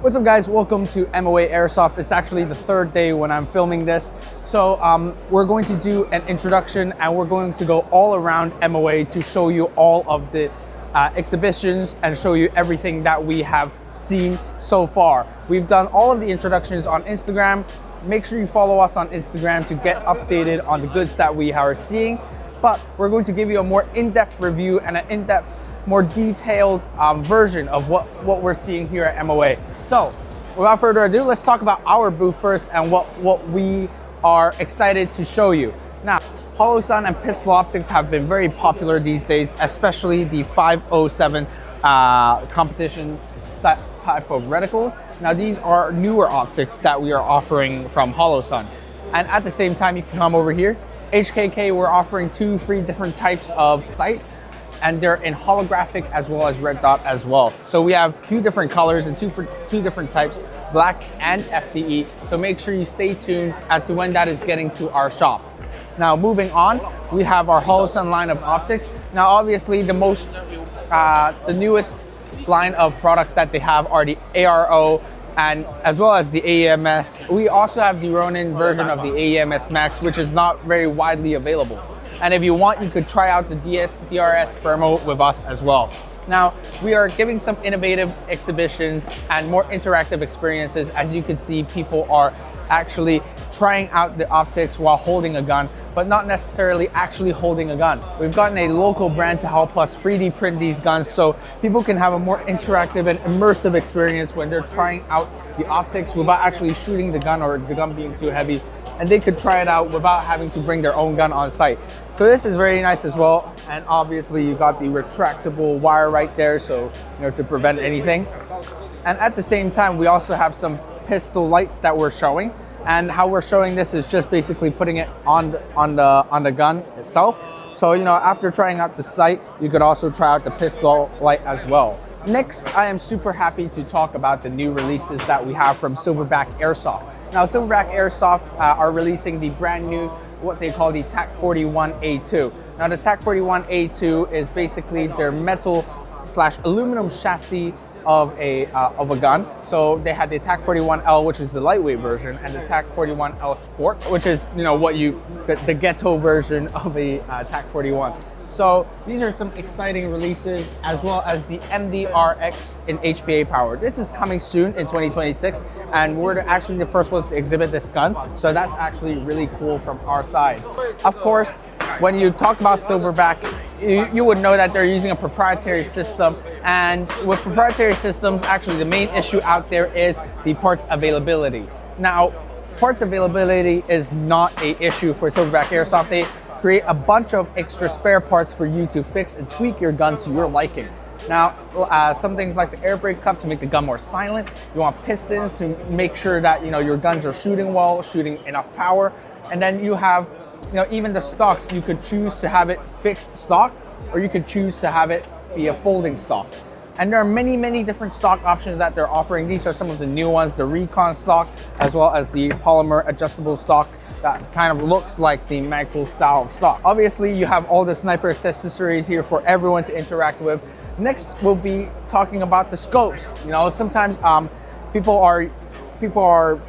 What's up guys, welcome to MOA Airsoft. It's actually the third day when I'm filming this. So we're going to do an introduction and we're going to go all around MOA to show you all of the exhibitions and show you everything that we have seen so far. We've done all of the introductions on Instagram. Make sure you follow us on Instagram to get updated on the goods that we are seeing. But we're going to give you a more in-depth review and an in-depth, more detailed version of what we're seeing here at MOA. So without further ado, let's talk about our booth first and what we are excited to show you. Now, Holosun and pistol optics have been very popular these days, especially the 507 competition type of reticles. Now these are newer optics that we are offering from Holosun. And at the same time, you can come over here. HKK, we're offering 2 free different types of sights, and they're in holographic as well as red dot as well. So we have 2 different colors and 2 different types, black and FDE. So make sure you stay tuned as to when that is getting to our shop. Now moving on, we have our Holosun line of optics. Now obviously the newest line of products that they have are the ARO and as well as the AEMS. We also have the Ronin version of the AEMS Max, which is not very widely available. And if you want, you could try out the DRS Thermo with us as well. Now, we are giving some innovative exhibitions and more interactive experiences. As you can see, people are actually trying out the optics while holding a gun, but not necessarily actually holding a gun. We've gotten a local brand to help us 3D print these guns so people can have a more interactive and immersive experience when they're trying out the optics without actually shooting the gun or the gun being too heavy. And they could try it out without having to bring their own gun on site. So this is very nice as well. And obviously you got the retractable wire right there, so to prevent anything. And at the same time, we also have some pistol lights that we're showing. And how we're showing this is just basically putting it on the gun itself. So after trying out the sight, you could also try out the pistol light as well. Next, I am super happy to talk about the new releases that we have from Silverback Airsoft. Now, Silverback Airsoft are releasing the brand new, what they call the TAC 41A2. Now, the TAC 41A2 is basically their metal/aluminum chassis of a gun. So they had the TAC 41L, which is the lightweight version, and the TAC 41L Sport, which is the ghetto version of a TAC 41. So these are some exciting releases, as well as the MDRX in HPA power. This is coming soon in 2026, and we're actually the first ones to exhibit this gun. So that's actually really cool from our side. Of course, when you talk about Silverback, you would know that they're using a proprietary system. And with proprietary systems, actually the main issue out there is the parts availability. Now, parts availability is not an issue for Silverback Airsoft. They create a bunch of extra spare parts for you to fix and tweak your gun to your liking. Now, some things like the air brake cup to make the gun more silent. You want pistons to make sure that your guns are shooting well, shooting enough power. And then you have even the stocks. You could choose to have it fixed stock, or you could choose to have it be a folding stock. And there are many, many different stock options that they're offering. These are some of the new ones, the Recon stock, as well as the polymer adjustable stock that kind of looks like the Magpul style of stock. Obviously, you have all the sniper accessories here for everyone to interact with. Next, we'll be talking about the scopes. Sometimes people are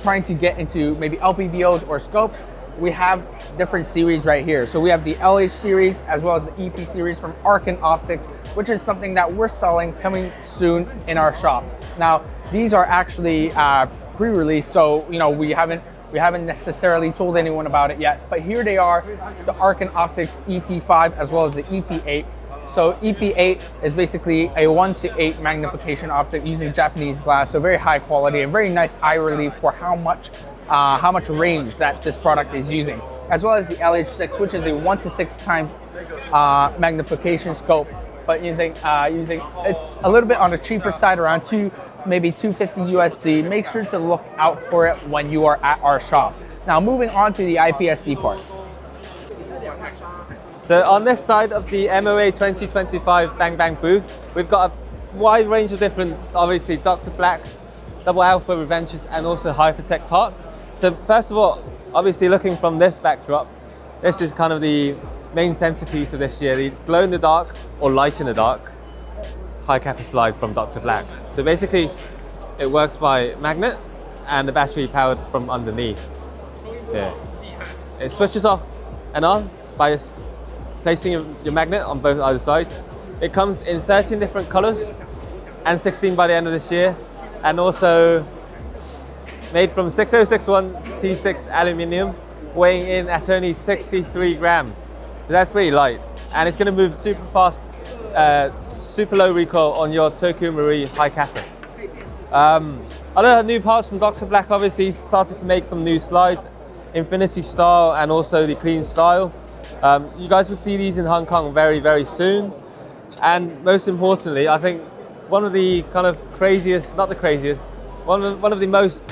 trying to get into maybe LPVOs or scopes. We have different series right here. So we have the LH series as well as the EP series from Arkin Optics, which is something that we're selling coming soon in our shop. Now, these are actually pre-released, so we haven't necessarily told anyone about it yet, but here they are, the Arkin Optics EP5 as well as the EP8. So EP8 is basically a 1:8 magnification optic using Japanese glass, so very high quality and very nice eye relief for how much range that this product is using. As well as the LH6, which is a 1:6 times magnification scope, but using it's a little bit on the cheaper side, around maybe $250 USD. Make sure to look out for it when you are at our shop. Now moving on to the IPSC part. So on this side of the MOA 2025 Bang Bang booth, we've got a wide range of different, obviously Dr. Black, Double Alpha Revenges, and also Hypertech parts. So first of all, obviously looking from this backdrop, this is kind of the main centerpiece of this year, the glow in the dark or light in the dark high kappa slide from Dr. Black. So basically, it works by magnet and the battery powered from underneath. Yeah. It switches off and on by placing your magnet on both either sides. It comes in 13 different colors and 16 by the end of this year, and also made from 6061 T6 aluminium, weighing in at only 63 grams. So that's pretty light, and it's going to move super fast, super low recoil on your Tokyo Marui high kappa. Other new parts from Dr. Black, obviously started to make some new slides, Infinity style and also the clean style. You guys will see these in Hong Kong very, very soon. And most importantly, I think one of the kind of craziest, not the craziest, one of the most...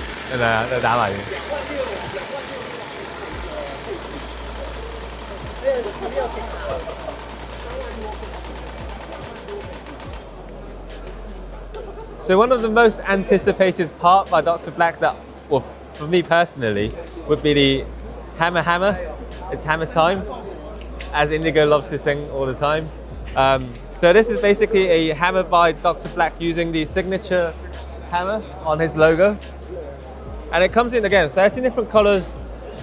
So one of the most anticipated part by Dr. Black that, well, for me personally, would be the hammer hammer. It's hammer time, as Indigo loves to sing all the time. So this is basically a hammer by Dr. Black using the signature hammer on his logo. And it comes in, again, 13 different colors,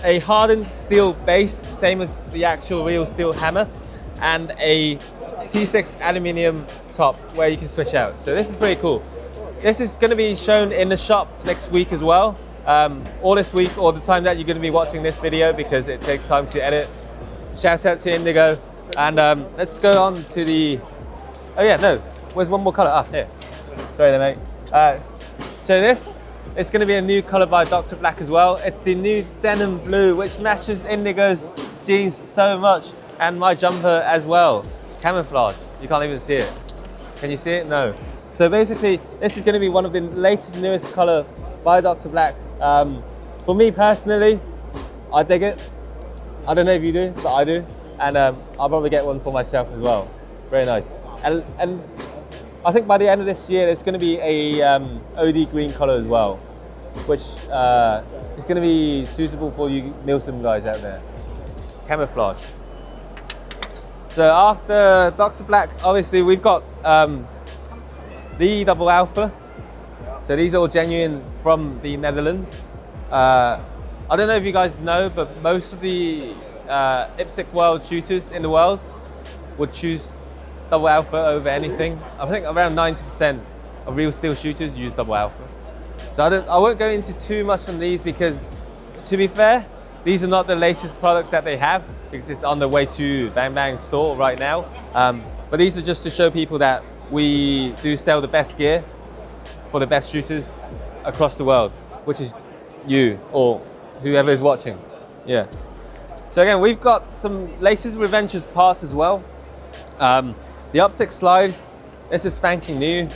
a hardened steel base, same as the actual real steel hammer, and a T6 aluminium top where you can switch out. So this is pretty cool. This is going to be shown in the shop next week as well, or this week, or the time that you're going to be watching this video, because it takes time to edit. Shout out to Indigo. And let's go on to the... Oh yeah, no, where's one more color? Ah, here. Sorry there, mate. So this, it's going to be a new color by Dr. Black as well. It's the new denim blue, which matches Indigo's jeans so much, and my jumper as well. Camouflage, you can't even see it. Can you see it? No. So basically, this is going to be one of the latest, newest color by Dr. Black. For me personally, I dig it. I don't know if you do, but I do. And I'll probably get one for myself as well. Very nice. And I think by the end of this year, there's going to be a OD green color as well, which is going to be suitable for you Milsim guys out there. Camouflage. So after Dr. Black, obviously we've got the double alpha. So these are all genuine from the Netherlands. I don't know if you guys know, but most of the IPSC world shooters in the world would choose double alpha over anything. I think around 90% of real steel shooters use double alpha. So I won't go into too much on these, because to be fair, these are not the latest products that they have, because it's on the way to Bang Bang store right now. But these are just to show people that we do sell the best gear for the best shooters across the world, which is you or whoever is watching. Yeah. So again, we've got some latest Revengers parts as well. The optic slide, this is spanking new.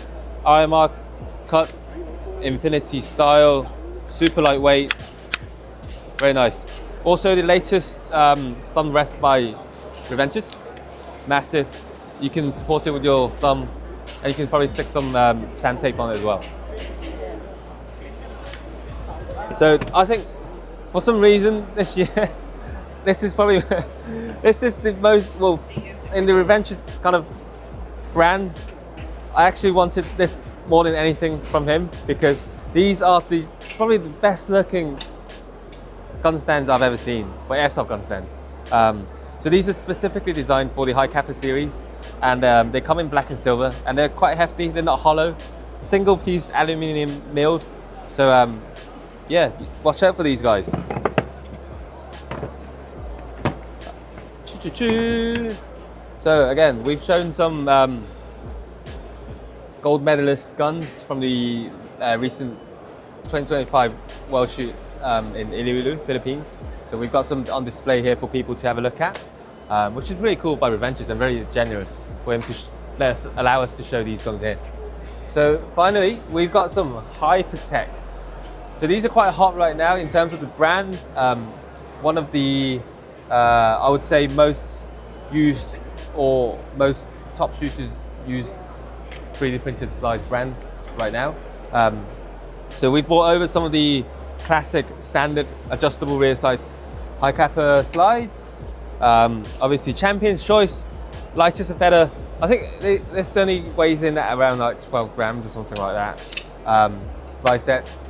Amarok cut, Infinity style, super lightweight, very nice. Also the latest thumb rest by Revengers, massive. You can support it with your thumb, and you can probably stick some sand tape on it as well. So I think for some reason this year, this is probably this is the most, well, in the Revengers kind of brand, I actually wanted this more than anything from him, because these are probably the best looking gun stands I've ever seen, for airsoft gun stands. So these are specifically designed for the high kappa series, and they come in black and silver, and they're quite hefty. They're not hollow, single piece aluminium milled. So yeah, watch out for these guys. So again, we've shown some gold medalist guns from the recent 2025 World Shoot in Iloilo, Philippines. So we've got some on display here for people to have a look at, which is really cool by Revengers, and very generous for him to allow us to show these guns here. So finally, we've got some Hypertech. So these are quite hot right now in terms of the brand. One of the, I would say, most used or most top shooters use 3D printed slides brands right now. So we brought over some of the classic standard adjustable rear sights high kappa slides. Obviously Champion's Choice, lightest a feather. I think this only weighs in at around like 12 grams or something like that. slide sets,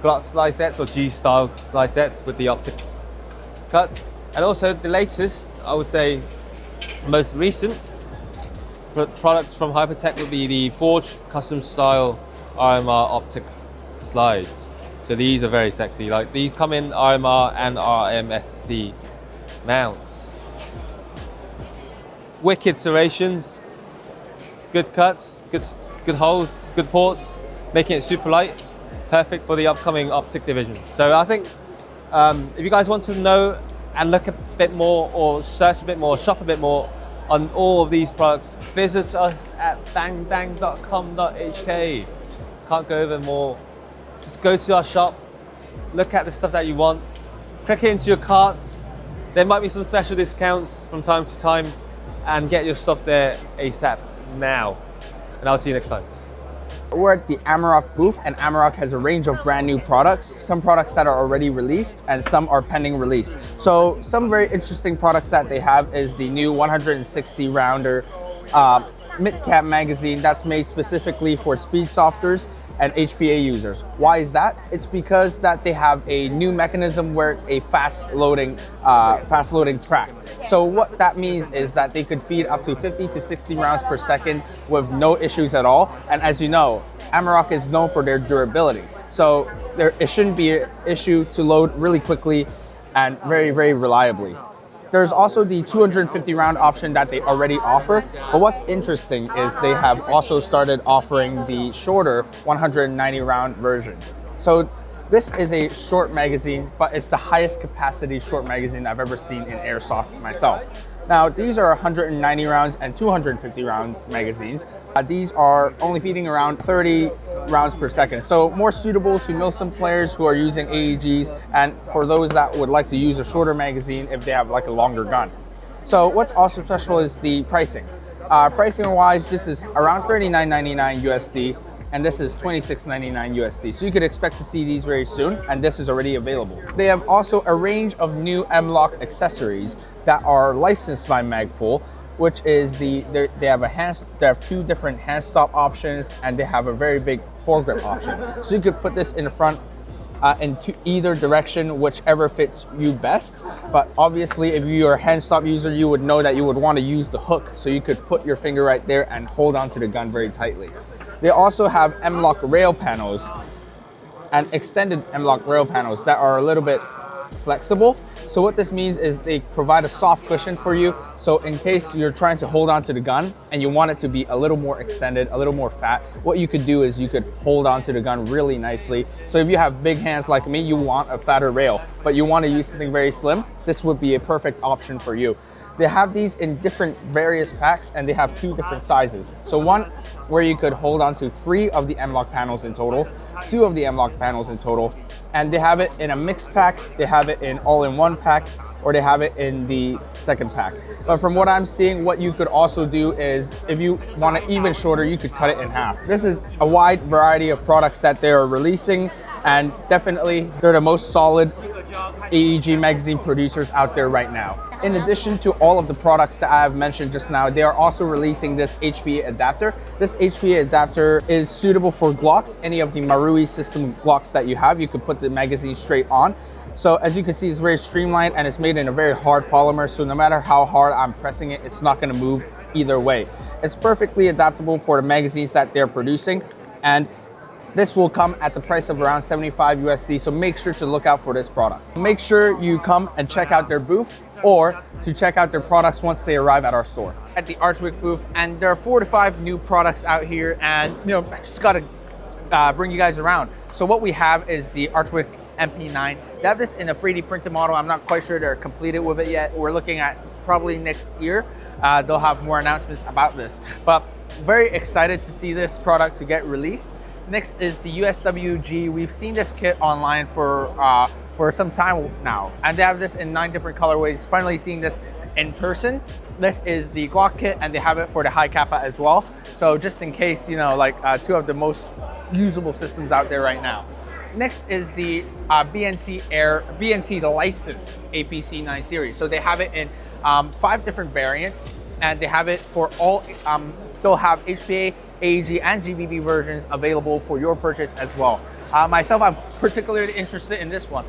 Glock slide sets or G-style slide sets with the optic cuts. And also the latest, I would say, most recent products from Hypertech would be the Forge custom style RMR optic slides. So these are very sexy. Like these come in RMR and RMSC mounts. Wicked serrations, good cuts, good holes, good ports, making it super light, perfect for the upcoming optic division. So I think if you guys want to know and look a bit more or search a bit more, shop a bit more on all of these products, visit us at bangbang.com.hk. Can't go over more. Just go to our shop, look at the stuff that you want, click it into your cart. There might be some special discounts from time to time, and get your stuff there ASAP now. And I'll see you next time. We're at the Amarok booth, and Amarok has a range of brand new products, some products that are already released and some are pending release. So some very interesting products that they have is the new 160 rounder mid-cap magazine that's made specifically for speed softers and HPA users. Why is that? It's because that they have a new mechanism where it's a fast loading track. So what that means is that they could feed up to 50 to 60 rounds per second with no issues at all. And as you know, Amarok is known for their durability. So it shouldn't be an issue to load really quickly and very, very reliably. There's also the 250 round option that they already offer. But what's interesting is they have also started offering the shorter 190 round version. So this is a short magazine, but it's the highest capacity short magazine I've ever seen in Airsoft myself. Now, these are 190 rounds and 250 round magazines. These are only feeding around 30 rounds per second. So more suitable to Milsim players who are using AEGs and for those that would like to use a shorter magazine if they have like a longer gun. So what's also special is the pricing. Pricing wise, this is around $39.99 USD. And this is $26.99 USD. So you could expect to see these very soon, and this is already available. They have also a range of new M-LOK accessories that are licensed by Magpul, which is they have two different hand stop options, and they have a very big foregrip option. So you could put this in the front into either direction, whichever fits you best. But obviously, if you're a hand stop user, you would know that you would want to use the hook, so you could put your finger right there and hold onto the gun very tightly. They also have M-LOK rail panels and extended M-LOK rail panels that are a little bit flexible. So what this means is they provide a soft cushion for you. So in case you're trying to hold on to the gun and you want it to be a little more extended, a little more fat, what you could do is you could hold on to the gun really nicely. So if you have big hands like me, you want a fatter rail, but you want to use something very slim, this would be a perfect option for you. They have these in different various packs, and they have two different sizes. So one where you could hold on to 3 of the M-LOK panels in total, 2 of the M-LOK panels in total, and they have it in a mixed pack, they have it in all-in-one pack, or they have it in the second pack. But from what I'm seeing, what you could also do is, if you want it even shorter, you could cut it in half. This is a wide variety of products that they're releasing, and definitely they're the most solid AEG magazine producers out there right now. In addition to all of the products that I have mentioned just now, they are also releasing this HPA adapter. This HPA adapter is suitable for Glocks, any of the Marui system Glocks that you have. You could put the magazine straight on. So as you can see, it's very streamlined and it's made in a very hard polymer. So no matter how hard I'm pressing it, it's not going to move either way. It's perfectly adaptable for the magazines that they're producing. And this will come at the price of around 75 USD, so make sure to look out for this product. Make sure you come and check out their booth or to check out their products once they arrive at our store. At the Archwick booth, and there are 4 to 5 new products out here, and I just gotta bring you guys around. So what we have is the Archwick MP9. They have this in a 3D printed model. I'm not quite sure they're completed with it yet. We're looking at probably next year. They'll have more announcements about this, but very excited to see this product to get released. Next is the USWG. We've seen this kit online for some time now, and they have this in 9 different colorways. Finally seeing this in person. This is the Glock kit, and they have it for the high kappa as well. So just in case, 2 of the most usable systems out there right now. Next is the BNT licensed APC 9 series. So they have it in 5 different variants. and they have it for all. They'll have HPA, AEG, and GBB versions available for your purchase as well. Myself, I'm particularly interested in this one.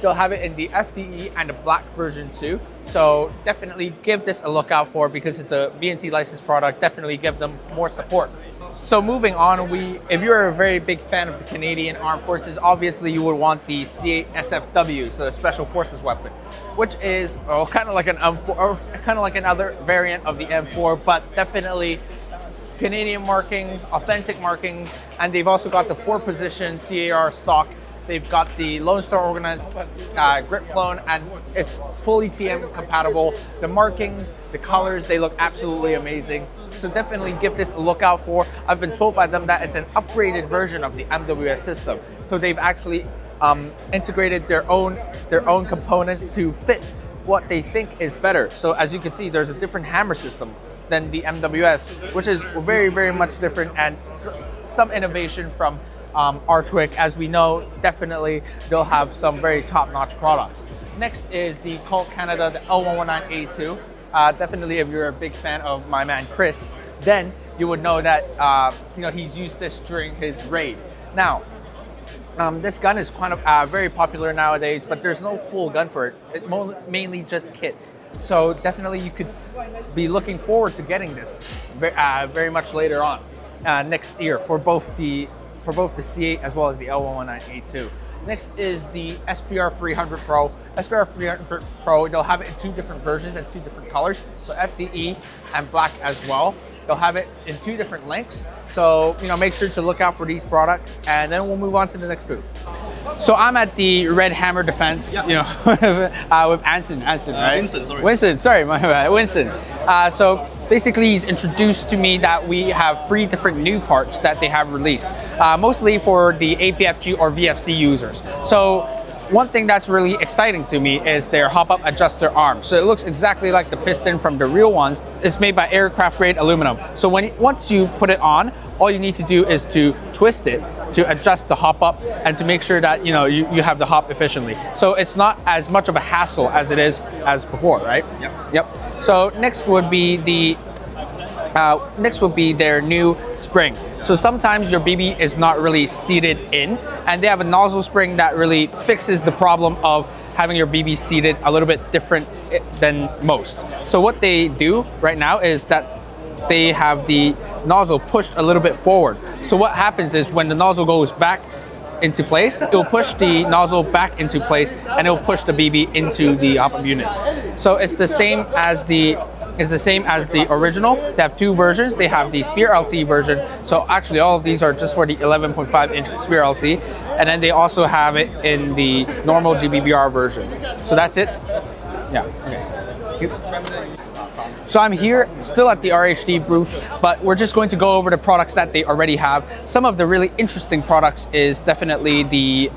They'll have it in the FDE and the black version too. So definitely give this a look out for, because it's a VNT licensed product. Definitely give them more support. So moving on, if you're a very big fan of the Canadian Armed Forces, obviously you would want the C8 SFW, so the Special Forces weapon, which is kind of like an M4, or kind of like another variant of the M4, but definitely Canadian markings, authentic markings, and they've also got the 4-position CAR stock. They've got the Lone Star organized grip clone, and it's fully TM compatible. The markings, the colors, they look absolutely amazing. So definitely give this a look out for. I've been told by them that it's an upgraded version of the MWS system. So they've actually integrated their own components to fit what they think is better. So as you can see, there's a different hammer system than the MWS, which is very, very much different, and some innovation from Archwick. As we know, definitely they'll have some very top-notch products. Next is the Colt Canada, the L119A2. Definitely, if you're a big fan of my man Chris, then you would know that he's used this during his raid. Now, this gun is kind of very popular nowadays, but there's no full gun for it. It's mainly just kits. So definitely, you could be looking forward to getting this very much later on next year for both the C8 as well as the L119A2. Next is the SPR 300 Pro. SPR 300 Pro, they'll have it in 2 different versions and 2 different colors. So FDE and black as well. They'll have it in 2 different lengths. So, make sure to look out for these products, and then we'll move on to the next booth. So I'm at the Red Hammer Defense, with Anson, right? Winston, sorry. Winston, sorry, my bad, Winston. So basically he's introduced to me that we have 3 different new parts that they have released, mostly for the APFG or VFC users. So one thing that's really exciting to me is their hop-up adjuster arm. So it looks exactly like the piston from the real ones. It's made by aircraft grade aluminum. So once you put it on, all you need to do is to twist it to adjust the hop up and to make sure that you have the hop efficiently. So it's not as much of a hassle as it is as before, right? Yep. So next would be their new spring. So sometimes your BB is not really seated in, and they have a nozzle spring that really fixes the problem of having your BB seated a little bit different than most. So what they do right now is that they have the nozzle pushed a little bit forward. So what happens is when the nozzle goes back into place, it will push the nozzle back into place, and it will push the BB into the hop-up unit. So it's the same as the original. They have 2 versions. They have the Spear LT version. So actually all of these are just for the 11.5-inch Spear LT. And then they also have it in the normal GBBR version. So that's it. Yeah, okay. So I'm here still at the RHD booth, but we're just going to go over the products that they already have. Some of the really interesting products is definitely the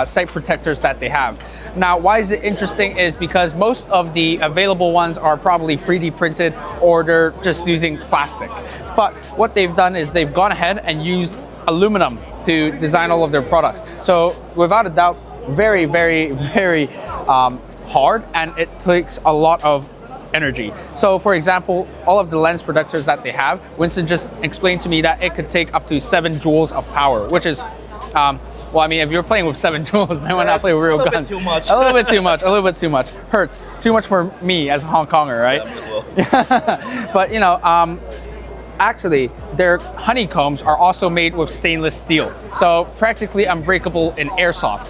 sight protectors that they have. Now, why is it interesting is because most of the available ones are probably 3D printed, or they're just using plastic. But what they've done is they've gone ahead and used aluminum to design all of their products. So without a doubt, very, very, very hard, and it takes a lot of energy. So for example, all of the lens protectors that they have, Winston just explained to me that it could take up to 7 joules of power, which is well, I mean, if you're playing with 7 joules, then why not play with real guns? Too much. A little bit too much. A little bit too much. Hurts. Too much for me as a Hong Konger, right? Yeah, as well. But actually, their honeycombs are also made with stainless steel, so practically unbreakable in airsoft.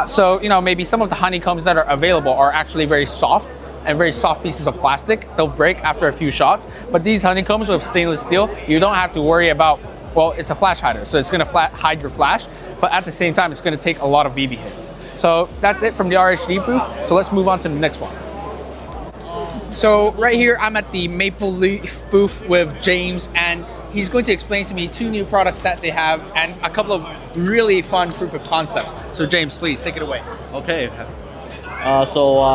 So maybe some of the honeycombs that are available are actually very soft and very soft pieces of plastic. They'll break after a few shots. But these honeycombs with stainless steel, you don't have to worry about. Well, it's a flash hider, so it's going to hide your flash, but at the same time, it's going to take a lot of BB hits. So that's it from the RHD booth. So let's move on to the next one. So right here, I'm at the Maple Leaf booth with James, and he's going to explain to me 2 new products that they have and a couple of really fun proof of concepts. So James, please take it away. Okay.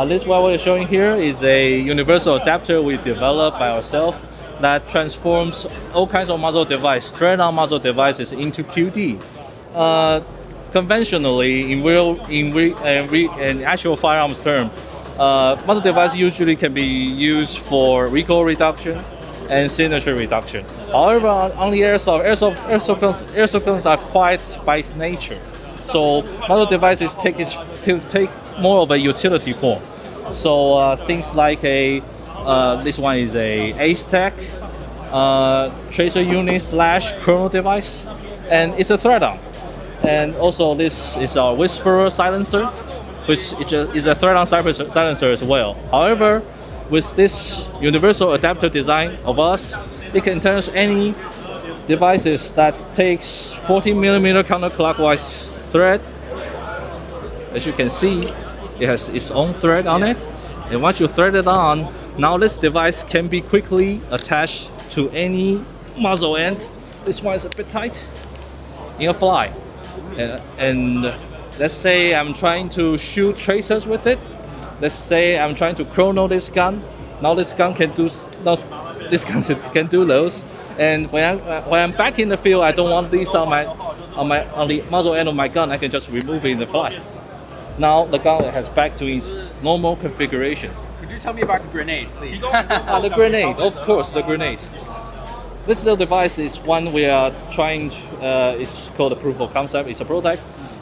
This what we're showing here is a universal adapter we developed by ourselves that transforms all kinds of muzzle device, straight-on muzzle devices into QD. Conventionally, in actual firearms term, muzzle device usually can be used for recoil reduction and signature reduction. However, on the airsoft guns are quiet by its nature, so muzzle devices take more of a utility form. So things like this one is a ACE-TEC tracer unit / chrono device, and it's a thread-on. And also this is our Whisperer silencer, which is a thread-on silencer as well. However, with this universal adapter design of us, it can turn any devices that takes 40mm counterclockwise thread. As you can see, it has its own thread on it. And once you thread it on, now this device can be quickly attached to any muzzle end. This one is a bit tight in a fly. And let's say I'm trying to shoot tracers with it. Let's say I'm trying to chrono this gun. Now this gun can do those. And when I'm back in the field, I don't want these on the muzzle end of my gun. I can just remove it in the fly. Now the gun has back to its normal configuration. Could you tell me about the grenade, please? The grenade, of course, the grenade. This little device is one we are trying. It's called a proof of concept. It's a prototype.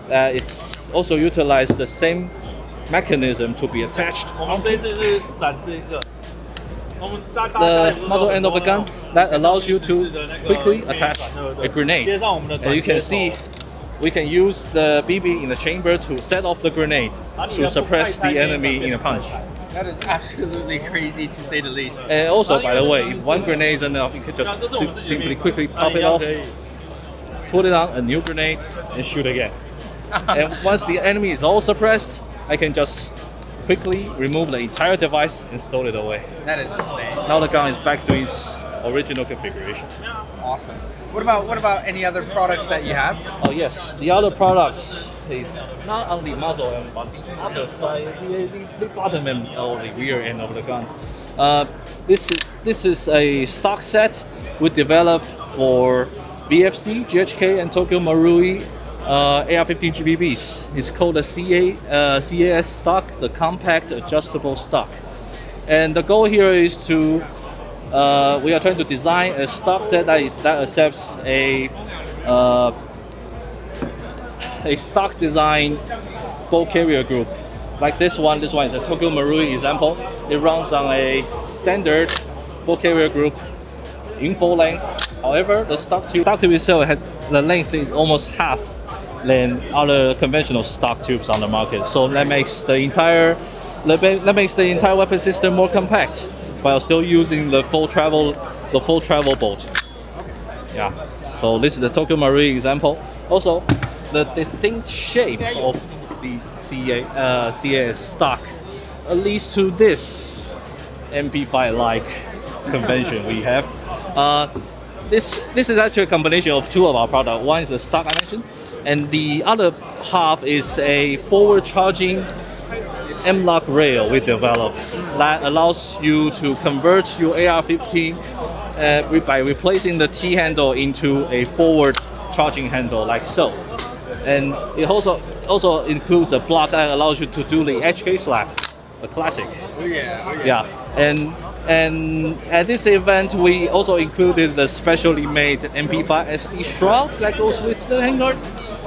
It's also utilized the same mechanism to be attached onto the muzzle end of the gun that allows you to quickly attach a grenade. And you can see we can use the BB in the chamber to set off the grenade to suppress the enemy in a punch. That is absolutely crazy, to say the least. And also, by the way, if one grenade is enough, you can just simply quickly pop it off, put it on a new grenade, and shoot again. And once the enemy is all suppressed, I can just quickly remove the entire device and stow it away. That is insane. Now the gun is back to its original configuration. Awesome. What about any other products that you have? Oh yes, the other products is not on the muzzle end, but the other side, the bottom end or the rear end of the gun. This is a stock set we developed for VFC, GHK, and Tokyo Marui AR-15 GBBs. It's called the CAS stock, the compact adjustable stock. And the goal here is to we are trying to design a stock set that accepts a stock design bolt carrier group. Like this one is a Tokyo Marui example. It runs on a standard bolt carrier group in full length. However, the stock tube itself has the length is almost half than other conventional stock tubes on the market. So that makes the entire weapon system more compact, while still using the full travel bolt. Yeah. So this is the Tokyo Marui example. Also, the distinct shape of the CAS stock leads to this MP5-like convention we have. This is actually a combination of two of our products. One is the stock I mentioned, and the other half is a forward charging M-LOK rail we developed that allows you to convert your AR-15 by replacing the T handle into a forward charging handle like so. And it also includes a block that allows you to do the HK slap, the classic. Oh yeah. Yeah. And at this event, we also included the specially made MP5 SD shroud that goes with the handguard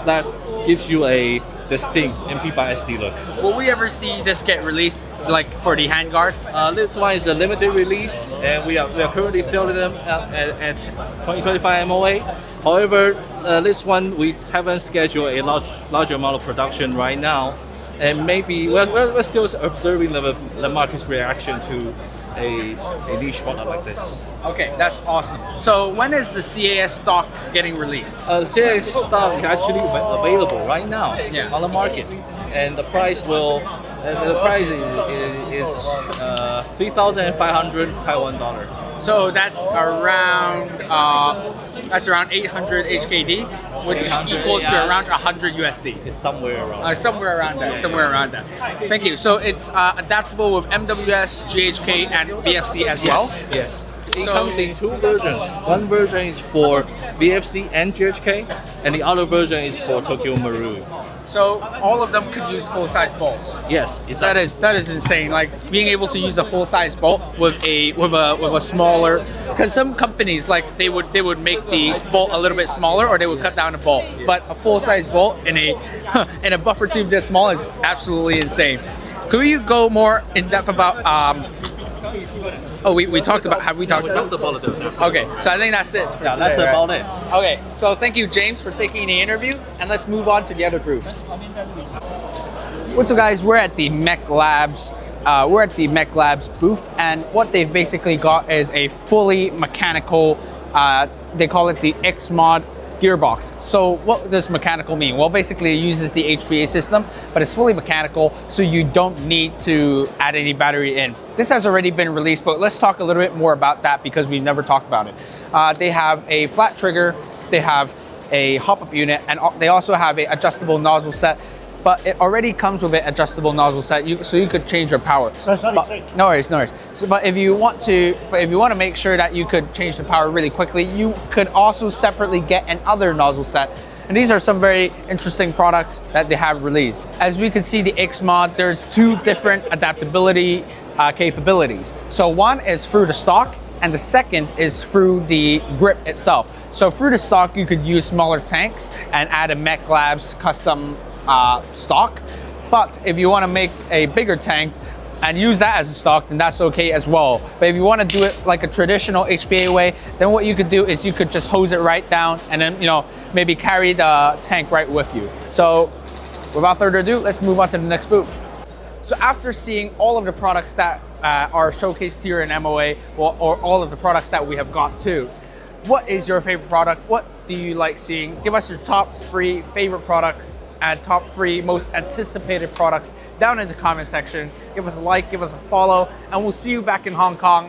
that gives you a distinct MP5 SD look. Will we ever see this get released, like for the handguard? This one is a limited release, and we are currently selling them at 2025 MOA. However, this one we haven't scheduled a large amount of production right now, and maybe we're still observing the market's reaction to a niche product like this. Okay, that's awesome. So when is the CAS stock getting released? The CAS stock is actually available right now on the market, and the price is 3,500 Taiwan dollar. So that's around 800 HKD, which 800, equals to around 100 USD. It's somewhere around. Somewhere around that. Thank you. So it's adaptable with MWS, GHK, and VFC as well. Yes. It comes in two versions. One version is for VFC and GHK, and the other version is for Tokyo Marui. So all of them could use full-size bolts. Yes, exactly. That is insane. Like being able to use a full-size bolt with a smaller, because some companies like they would make the bolt a little bit smaller or they would cut down the bolt. But a full-size bolt in a buffer tube this small is absolutely insane. Could you go more in depth about? Oh, we talked about. Have we talked about? it. Okay, so I think that's it for Yeah, today. that's right? about it. Okay, so thank you, James, for taking the interview, and let's move on to the other booths. What's up, guys? We're at the Mech Labs. We're at the Mech Labs booth, and what they've basically got is a fully mechanical. They call it the X-Mod gearbox. So what does mechanical mean? Well, basically it uses the HPA system, but it's fully mechanical, so you don't need to add any battery in. This has already been released, but let's talk a little bit more about that because we've never talked about it. They have a flat trigger, they have a hop-up unit, and they also have a adjustable nozzle set. But it already comes with an adjustable nozzle set, so you could change your power. No worries, no worries. So, but if you want to make sure that you could change the power really quickly, you could also separately get another nozzle set. And these are some very interesting products that they have released. As we can see, the X-Mod, there's two different adaptability capabilities. So one is through the stock, and the second is through the grip itself. So through the stock, you could use smaller tanks and add a Mech Labs custom stock, but if you want to make a bigger tank and use that as a stock, then that's okay as well. But if you want to do it like a traditional HPA way, then what you could do is you could just hose it right down and then, you know, maybe carry the tank right with you. So without further ado, let's move on to the next booth. So after seeing all of the products that are showcased here in MOA, or all of the products that we have got too, what is your favorite product? What do you like seeing? Give us your top 3 favorite products and top 3 most anticipated products down in the comment section. Give us a like, give us a follow, and we'll see you back in Hong Kong